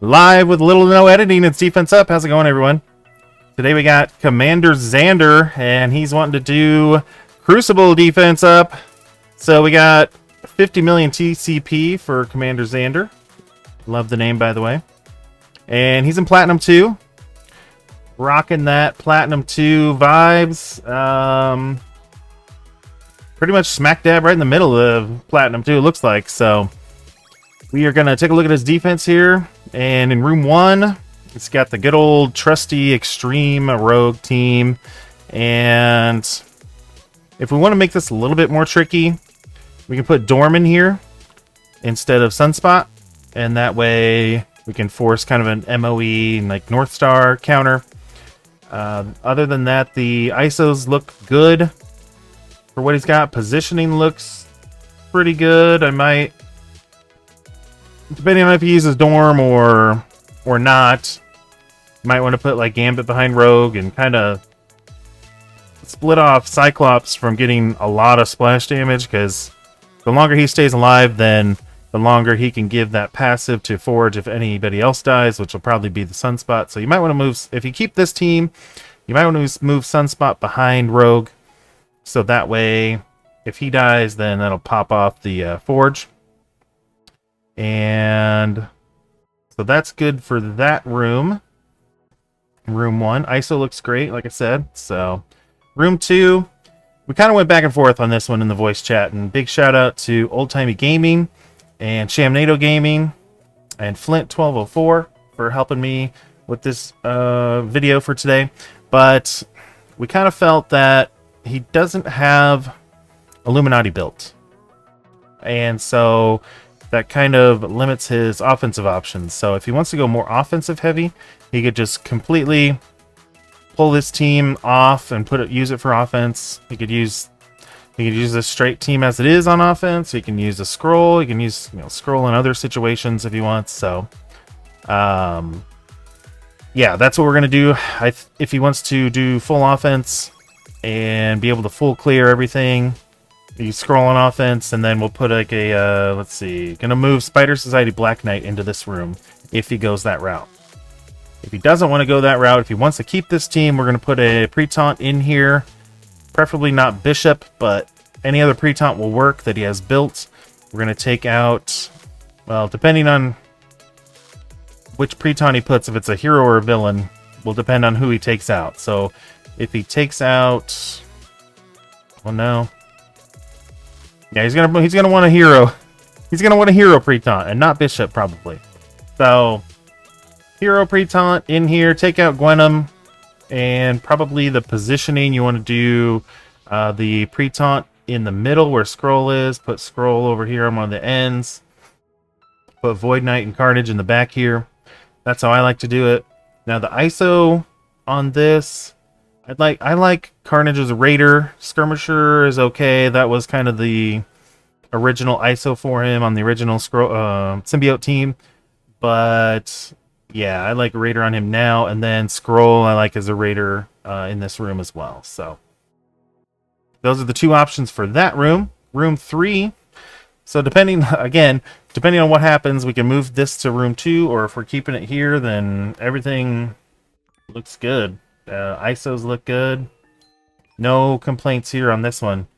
Live with little to no editing. It's Defense Up. How's it going, everyone? Today we got Commander Xander, and he's wanting to do Crucible Defense Up. So we got 50 million TCP for Commander Xander. Love the name, by the way. And he's in Platinum 2. Rocking that Platinum 2 vibes. Pretty much smack dab right in the middle of Platinum 2, it looks like. So we are going to take a look at his defense here. And in room 1, it's got the good old trusty extreme rogue team. And if we want to make this a little bit more tricky, we can put Dorm in here instead of Sunspot. And that way we can force kind of an MOE like North Star counter. Other than that, the ISOs look good for what he's got. Positioning looks pretty good. I might, depending on if he uses Dorm or not, might want to put like Gambit behind Rogue and kind of split off Cyclops from getting a lot of splash damage, because the longer he stays alive, then the longer he can give that passive to Forge if anybody else dies, which will probably be the Sunspot. So you might want to move, if you keep this team, you might want to move Sunspot behind Rogue, so that way if he dies, then that'll pop off the Forge. And so that's good for that room. Room 1. ISO looks great, like I said. So room 2, we kind of went back and forth on this one in the voice chat. And big shout out to Old Timey Gaming and Shamnado Gaming and Flint 1204 for helping me with this video for today. But we kind of felt that he doesn't have Illuminati built. And so that kind of limits his offensive options. So if he wants to go more offensive heavy, he could just completely pull this team off and use it for offense. He could use a straight team as it is on offense. He can use a scroll. He can use scroll in other situations if he wants. So yeah, that's what we're gonna do. If he wants to do full offense and be able to full clear everything, you scroll on offense, and then we'll put like a, let's see, gonna move Spider Society Black Knight into this room if he goes that route. If he doesn't want to go that route, if he wants to keep this team, we're gonna put a pre-taunt in here, preferably not Bishop, but any other pre-taunt will work that he has built. We're gonna take out, well, depending on which pre-taunt he puts, if it's a hero or a villain, will depend on who he takes out. So if he takes out, well, no. Yeah, he's gonna want a hero. He's gonna want a hero pre-taunt and not Bishop probably. So hero pre-taunt in here. Take out Gwenum, and probably the positioning you want to do the pre-taunt in the middle where Scroll is. Put Scroll over here on one of the ends. Put Void Knight and Carnage in the back here. That's how I like to do it. Now the ISO on this, I like Carnage as a Raider. Skirmisher is okay. That was kind of the original ISO for him on the original Symbiote team. But yeah, I like Raider on him now. And then Scroll I like as a Raider in this room as well. So those are the two options for that room. Room 3. So depending on what happens, we can move this to room 2. Or if we're keeping it here, then everything looks good. ISOs look good. No complaints here on this one.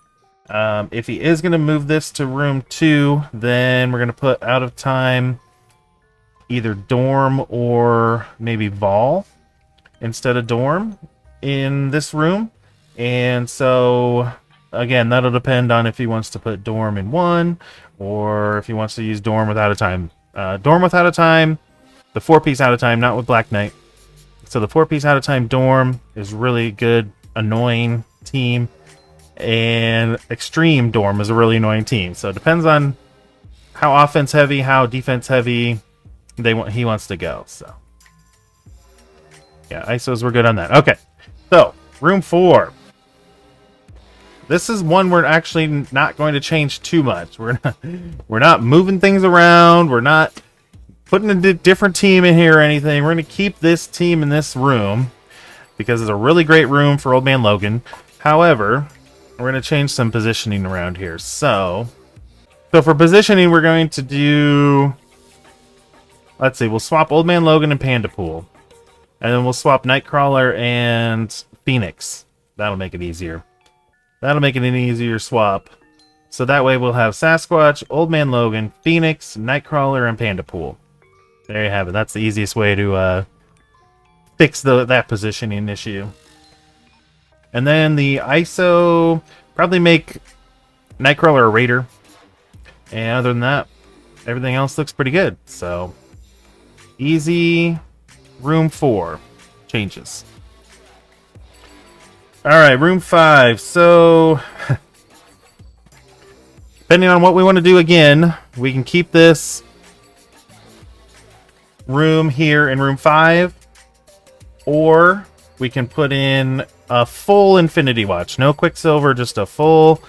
If he is going to move this to room 2, then we're going to put out of time either Dorm or maybe Vol instead of Dorm in this room. And so again, that'll depend on if he wants to put Dorm in 1 or if he wants to use Dorm without a time. Dorm without a time, the 4-piece out of time, not with Black Knight. So the 4-piece out of time Dorm is really good, annoying team, and Extreme Dorm is a really annoying team. So it depends on how offense heavy, how defense heavy he wants to go. So yeah, ISOs were good on that. Okay, so room 4. This is one we're actually not going to change too much. We're not moving things around. We're not putting a different team in here or anything. We're going to keep this team in this room because it's a really great room for Old Man Logan. However, we're going to change some positioning around here. So for positioning, we're going to do let's see, we'll swap Old Man Logan and Panda Pool. And then we'll swap Nightcrawler and Phoenix. That'll make it easier. That'll make it an easier swap. So that way we'll have Sasquatch, Old Man Logan, Phoenix, Nightcrawler, and Panda Pool. There you have it. That's the easiest way to fix that positioning issue. And then the ISO, probably make Nightcrawler a Raider. And other than that, everything else looks pretty good. So, easy room 4 changes. Alright, room 5. So, depending on what we want to do again, we can keep this room here in room 5. Or we can put in a full Infinity Watch. No Quicksilver, just a full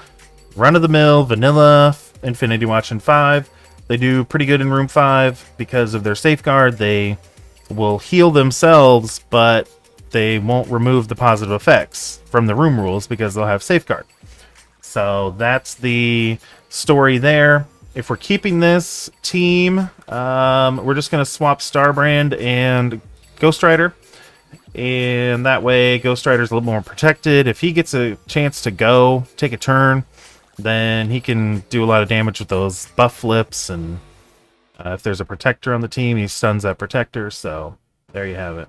run-of-the-mill vanilla Infinity Watch in 5. They do pretty good in room 5 because of their safeguard. They will heal themselves, but they won't remove the positive effects from the room rules because they'll have safeguard. So that's the story there. If we're keeping this team, we're just going to swap Starbrand and Ghost Rider. And that way, Ghost Rider's a little more protected. If he gets a chance to go, take a turn, then he can do a lot of damage with those buff flips. And if there's a protector on the team, he stuns that protector. So there you have it.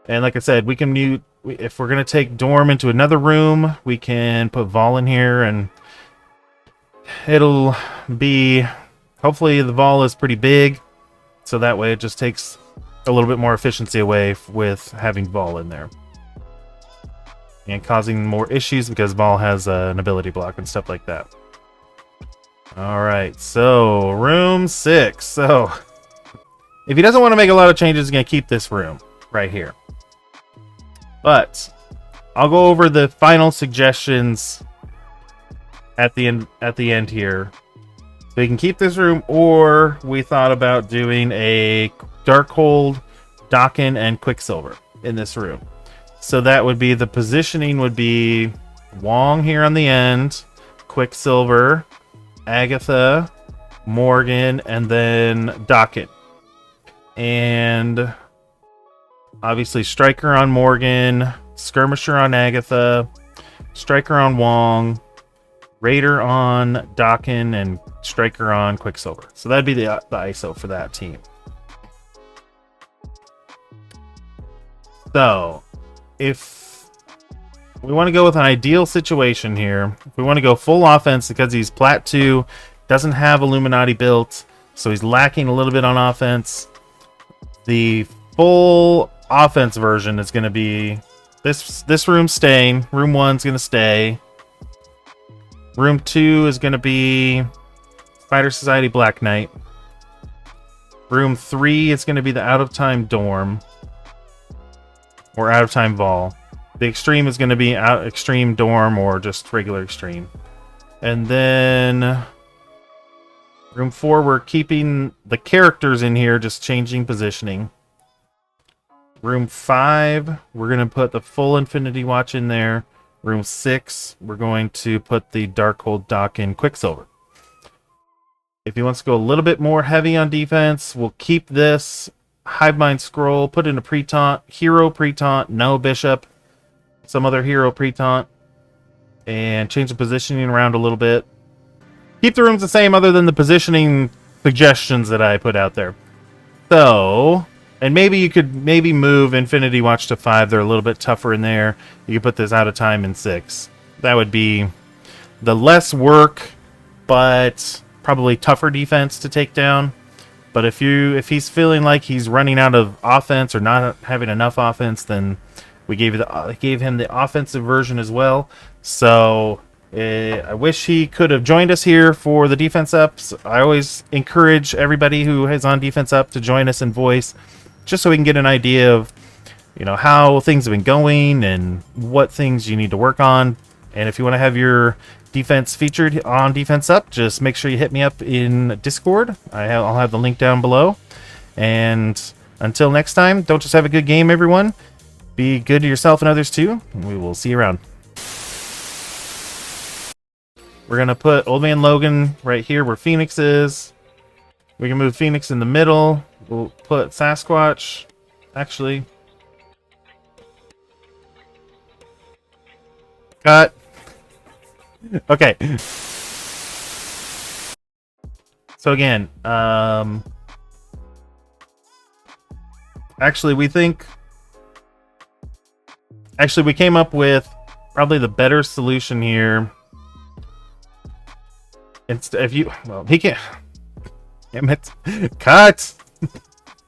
And like I said, we can mute. If we're going to take Dorm into another room, we can put Vol in here. And it'll be... Hopefully the Vol is pretty big. So that way it just takes a little bit more efficiency away with having Vol in there. And causing more issues because Vol has an ability block and stuff like that. Alright, so room 6. So, if he doesn't want to make a lot of changes, he's going to keep this room right here. But, I'll go over the final suggestions at the end here. So you can keep this room, or we thought about doing a Darkhold, Daken, and Quicksilver in this room. So that would be, the positioning would be Wong here on the end, Quicksilver, Agatha, Morgan, and then Daken. And obviously Striker on Morgan, Skirmisher on Agatha, Striker on Wong, Raider on Daken, and Striker on Quicksilver. So that'd be the ISO for that team. So, if we want to go with an ideal situation here, if we want to go full offense because he's Plat 2, doesn't have Illuminati built, so he's lacking a little bit on offense, the full offense version is going to be this room staying. Room 1's going to stay. Room 2 is going to be Spider Society Black Knight. Room 3 is going to be the Out of Time Dorm. Or Out of Time Vol. The Extreme is going to be Extreme Dorm or just regular Extreme. And then room 4, we're keeping the characters in here, just changing positioning. Room 5, we're going to put the full Infinity Watch in there. Room 6, we're going to put the Darkhold, Daken, Quicksilver. If he wants to go a little bit more heavy on defense, we'll keep this Hivemind Scroll, put in a pre-taunt, hero pre-taunt, no bishop, some other hero pre-taunt, and change the positioning around a little bit. Keep the rooms the same other than the positioning suggestions that I put out there. So, and maybe you could move Infinity Watch to 5. They're a little bit tougher in there. You could put this Out of Time in 6. That would be the less work, but probably tougher defense to take down. But if he's feeling like he's running out of offense or not having enough offense, then we gave him the offensive version as well. So I wish he could have joined us here for the defense ups. I always encourage everybody who is on defense up to join us in voice, just so we can get an idea of, how things have been going and what things you need to work on. And if you want to have your defense featured on Defense Up, just make sure you hit me up in Discord. I'll have the link down below. And until next time, don't just have a good game, everyone. Be good to yourself and others too. We will see you around. We're going to put Old Man Logan right here where Phoenix is. We can move Phoenix in the middle. We'll put Sasquatch. Actually, cut. Okay. So again, actually, we came up with probably the better solution here. If you, well, he can't. Damn it! Cut.